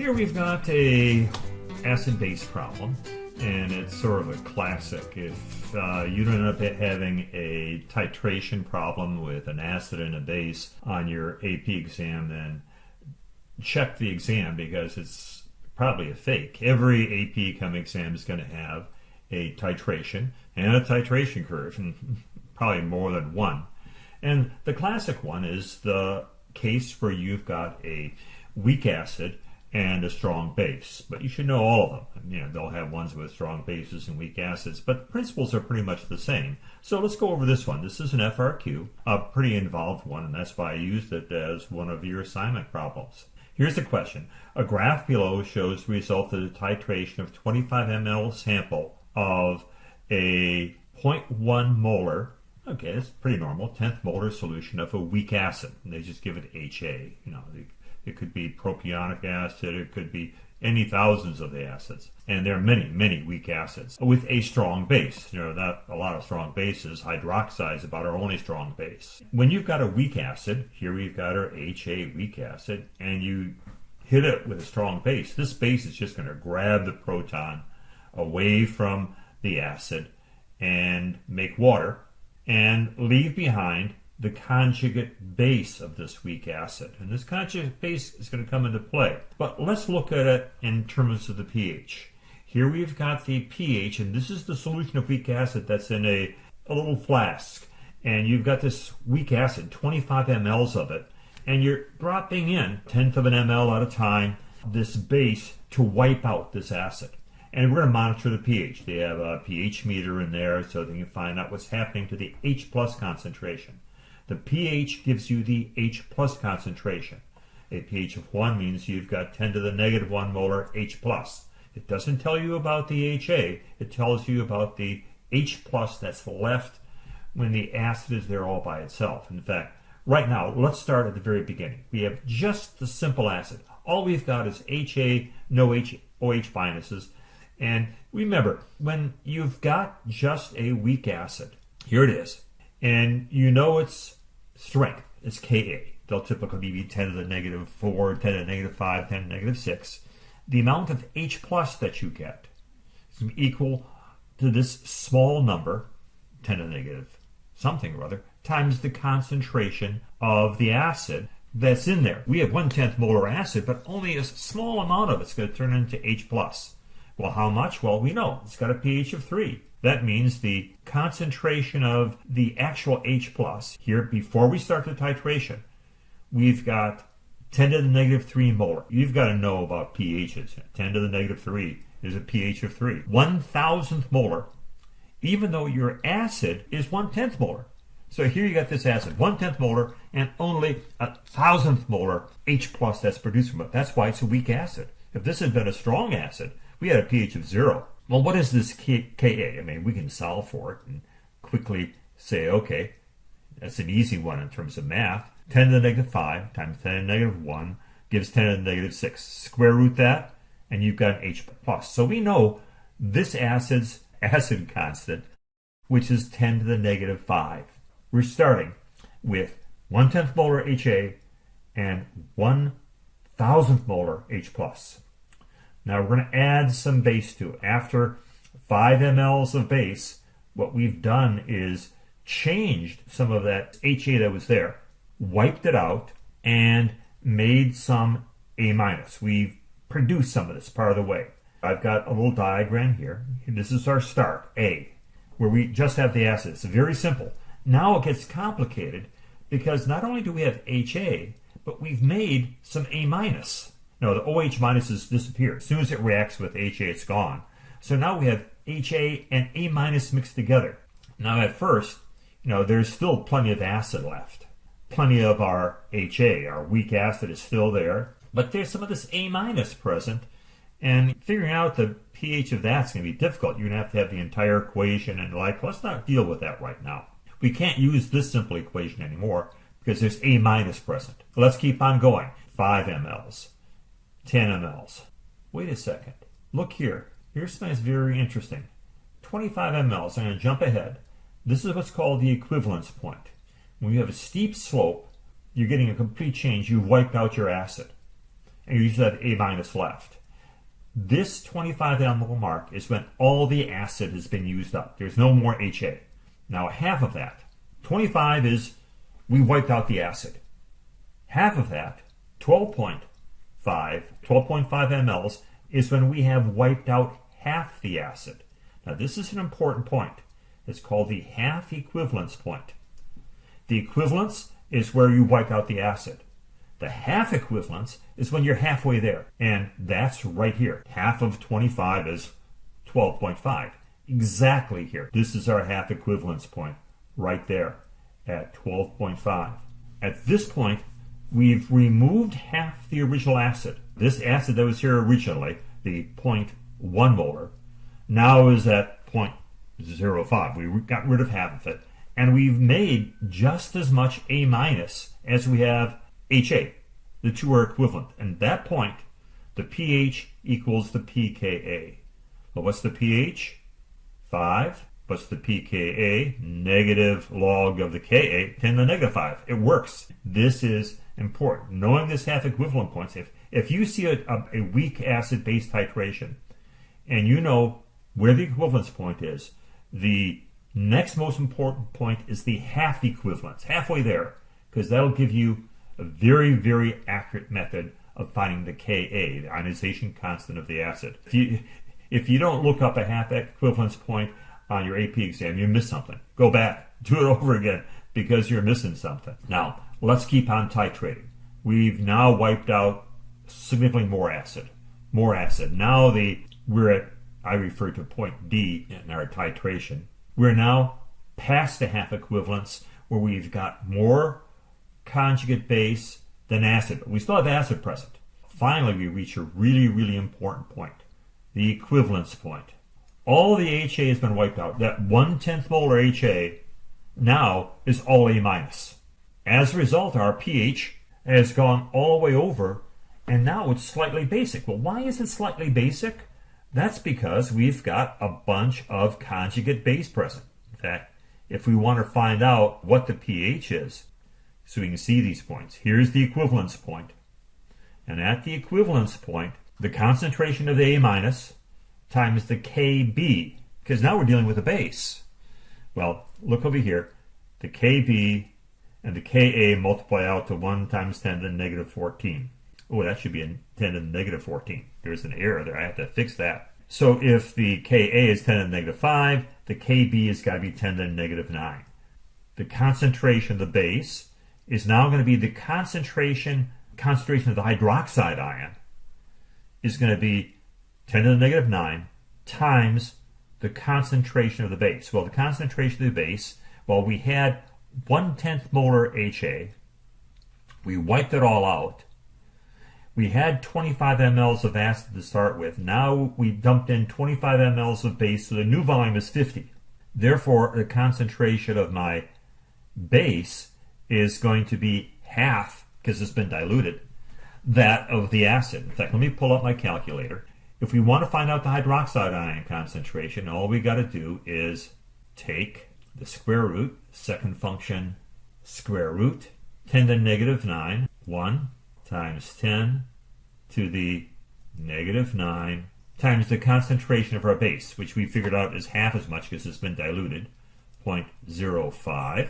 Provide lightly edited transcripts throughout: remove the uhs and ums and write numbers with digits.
here we've got a acid-base problem, and it's sort of a classic. If you don't end up having a titration problem with an acid and a base on your AP exam, then check the exam because it's probably a fake. Every AP Chem exam is going to have a titration and a titration curve, and probably more than one. And the classic one is the case where you've got a weak acid and a strong base, but you should know all of them. You know, they'll have ones with strong bases and weak acids, but the principles are pretty much the same. So let's go over this one. This is an FRQ, a pretty involved one, and that's why I used it as one of your assignment problems. Here's the question. A graph below shows the result of the titration of 25 ml sample of a 0.1 molar, okay, it's pretty normal, 10th molar solution of a weak acid. And they just give it HA. You know, it could be propionic acid, it could be any thousands of the acids. And there are many, many weak acids with a strong base. You know, not a lot of strong bases. Hydroxide is about our only strong base. When you've got a weak acid, here we've got our HA weak acid, and you hit it with a strong base, this base is just going to grab the proton away from the acid and make water and leave behind the conjugate base of this weak acid. And this conjugate base is going to come into play. But let's look at it in terms of the pH. Here we've got the pH, and this is the solution of weak acid that's in a little flask. And you've got this weak acid, 25 mLs of it, and you're dropping in 1/10 of an ml at a time this base to wipe out this acid. And we're going to monitor the pH. They have a pH meter in there so they can find out what's happening to the H plus concentration. The pH gives you the H plus concentration. A pH of 1 means you've got 10 to the negative 1 molar H plus. It doesn't tell you about the HA. It tells you about the H plus that's left when the acid is there all by itself. In fact, right now, let's start at the very beginning. We have just the simple acid. All we've got is HA, no OH minuses. And remember, when you've got just a weak acid, here it is, and you know its strength, it's Ka. They'll typically be 10 to the negative 4, 10 to the negative 5, 10 to the negative 6. The amount of H plus that you get is equal to this small number, 10 to the negative something or other, times the concentration of the acid that's in there. We have 1/10 molar acid, but only a small amount of it's going to turn into H plus. Well, how much? Well, we know it's got a pH of 3. That means the concentration of the actual H plus here before we start the titration, we've got 10 to the negative 3 molar. You've got to know about pHs. 10 to the negative 3 is a pH of 3. 1,000th molar, even though your acid is 1/10 molar. So here you got this acid, 1/10 molar, and only 1,000th molar H plus that's produced from it. That's why it's a weak acid. If this had been a strong acid, we had a pH of 0. Well, what is this Ka? I mean, we can solve for it and quickly say, okay, that's an easy one in terms of math. 10 to the negative 5 times 10 to the negative 1 gives 10 to the negative 6. Square root that, and you've got an H plus. So we know this acid's acid constant, which is 10 to the negative 5. We're starting with 1/10 molar HA and 1,000th molar H plus. Now we're going to add some base to it. After 5 mLs of base, what we've done is changed some of that HA that was there, wiped it out, and made some A minus. We've produced some of this part of the way. I've got a little diagram here. This is our start, A, where we just have the acid. It's very simple. Now it gets complicated because not only do we have HA, but we've made some A minus. No, the OH minuses disappear. As soon as it reacts with HA, it's gone. So now we have HA and A minus mixed together. Now at first, there's still plenty of acid left. Plenty of our HA, our weak acid, is still there. But there's some of this A minus present. And figuring out the pH of that's going to be difficult. You're going to have the entire equation and let's not deal with that right now. We can't use this simple equation anymore because there's A minus present. But let's keep on going. 5 mLs. 10 mLs. Wait a second. Look here. Here's something that's very interesting. 25 mLs. I'm going to jump ahead. This is what's called the equivalence point. When you have a steep slope, you're getting a complete change. You've wiped out your acid. and you just have A minus left. This 25 mmol mark is when all the acid has been used up. There's no more HA. Now half of that, 25 is we wiped out the acid. Half of that, 12.5 mLs, is when we have wiped out half the acid. Now this is an important point. It's called the half-equivalence point. The equivalence is where you wipe out the acid. The half-equivalence is when you're halfway there. And that's right here. Half of 25 is 12.5. Exactly here. This is our half-equivalence point right there at 12.5. At this point, we've removed half the original acid. This acid that was here originally, the 0.1 molar, now is at 0.05. We got rid of half of it. And we've made just as much A minus as we have HA. The two are equivalent. And at that point, the pH equals the pKa. Well, what's the pH? 5. What's the pKa? Negative log of the Ka, 10 to the negative 5. It works. This is important. Knowing this half-equivalent points, if you see a weak acid-base titration, and you know where the equivalence point is, the next most important point is the half-equivalence, halfway there, because that'll give you a very, very accurate method of finding the Ka, the ionization constant of the acid. If you don't look up a half-equivalence point on your AP exam, you miss something. Go back, do it over again, because you're missing something. Now, let's keep on titrating. We've now wiped out significantly more acid. More acid. Now we're at, I refer to point D in our titration. We're now past the half-equivalence where we've got more conjugate base than acid, but we still have acid present. Finally, we reach a really, really important point, the equivalence point. All the HA has been wiped out. That 1/10 molar HA now is all A minus. As a result, our pH has gone all the way over, and now it's slightly basic. Well, why is it slightly basic? That's because we've got a bunch of conjugate base present. In fact, if we want to find out what the pH is, so we can see these points, here's the equivalence point. And at the equivalence point, the concentration of the A minus times the Kb, because now we're dealing with a base. Well, look over here. The Kb and the Ka multiply out to 1 times 10 to the negative 14. Oh, that should be a 10 to the negative 14. There's an error there. I have to fix that. So if the Ka is 10 to the negative 5, the Kb has got to be 10 to the negative 9. The concentration of the base is now going to be the concentration of the hydroxide ion is going to be 10 to the negative 9 times the concentration of the base. Well, the concentration of the base, well, we had 1/10 molar HA. We wiped it all out. We had 25 mLs of acid to start with. Now we dumped in 25 mLs of base, so the new volume is 50. Therefore, the concentration of my base is going to be half, because it's been diluted, that of the acid. In fact, let me pull up my calculator. If we want to find out the hydroxide ion concentration, all we got to do is take the square root, second function, square root, 10 to the negative 9, 1 times 10 to the negative 9 times the concentration of our base, which we figured out is half as much because it's been diluted, 0.05,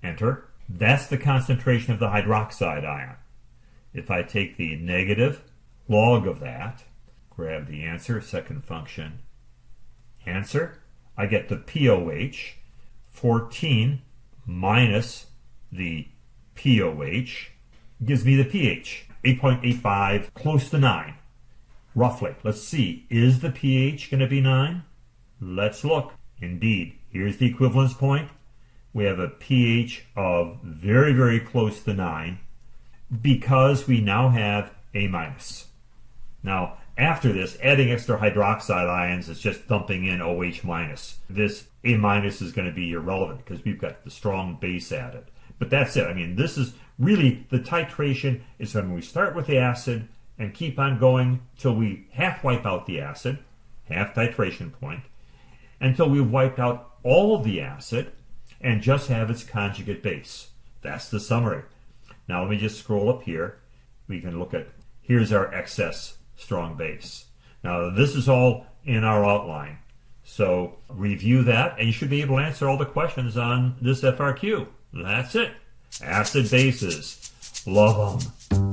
enter. That's the concentration of the hydroxide ion. If I take the negative log of that, grab the answer, second function, answer, I get the POH, 14 minus the POH gives me the pH, 8.85, close to 9, roughly. Let's see, is the pH going to be 9? Let's look. Indeed, here's the equivalence point. We have a pH of very, very close to 9 because we now have A minus. Now, after this, adding extra hydroxide ions is just dumping in OH minus. This A minus is going to be irrelevant because we've got the strong base added. But that's it. I mean, this is really the titration is when we start with the acid and keep on going till we half wipe out the acid, half titration point, until we've wiped out all of the acid and just have its conjugate base. That's the summary. Now let me just scroll up here. We can look at, here's our excess strong base. Now, this is all in our outline. So review that, and you should be able to answer all the questions on this FRQ. That's it. Acid bases. Love them.